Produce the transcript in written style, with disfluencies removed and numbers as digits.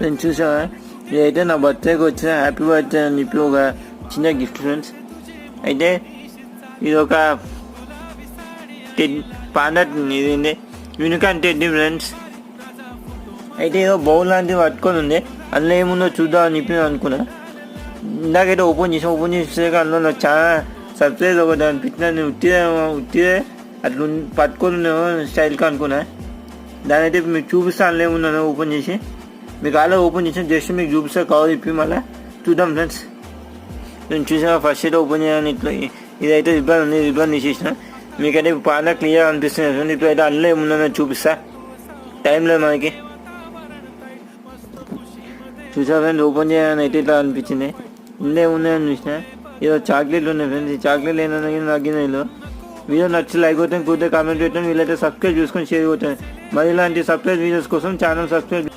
నేను చూసావా, ఇదైతే నా బర్త్డేకి వచ్చిన హ్యాపీ బర్త్డే అని చెప్పి ఒక చిన్న గిఫ్ట్ ఫ్రెండ్స్. అయితే ఇది ఒక పాండా, ఇది యూనికాన్ టెడ్డీ ఫ్రెండ్స్. అయితే ఏదో బౌల్ లాంటివి పట్టుకొని ఉంది, అందులో ఏముందో చూద్దామని చెప్పి నేను అనుకున్నా. ఇందాకైతే ఓపెన్ చేసాక అందులో నాకు చాలా సర్ప్రైజ్ ఒకటి అనిపించిన. నేను ఉట్టిదే అట్లా పట్టుకొని స్టైల్గా అనుకున్నా. దాని అయితే మీకు చూపిస్తాను, అందులో ఏమున్నాను ఓపెన్ చేసి. మీకు అలా ఓపెన్ చేసిన జస్ట్ మీకు చూపిస్తా, కవర్ ఇప్పి మళ్ళీ చూద్దాం ఫ్రెండ్స్. నేను చూసా ఫస్ట్ అయితే ఓపెన్ చేయాలని ఇట్లా ఇదైతే రిబ్బన్ ఉంది, రిబ్బన్ తీసేసిన. మీకైతే బాగా క్లియర్ అనిపిస్తుంది ఫ్రెండ్స్. ఇప్పుడు అయితే అందులో ఏముందో చూపిస్తా, టైం లేదు మనకి. చూసా ఫ్రెండ్స్, ఓపెన్ చేయాలని అయితే ఇట్లా అనిపించింది. ఇందులో ఏమున్నాయని చూసిన, ఏదో చాక్లెట్లు ఉన్నాయి ఫ్రెండ్స్. ఈ చాక్లెట్లు ఏమన్నా తగ్గినాయిలో. వీడియో నచ్చి లైక్ కొట్టాను, కుదిరితే కామెంట్ పెట్టాను. వీళ్ళైతే సబ్స్క్రైబ్ చేసుకొని షేర్ కొట్టాను. మరి ఇలాంటి సబ్స్క్రైబ్ వీడియోస్ కోసం ఛానల్ సబ్స్క్రైబ్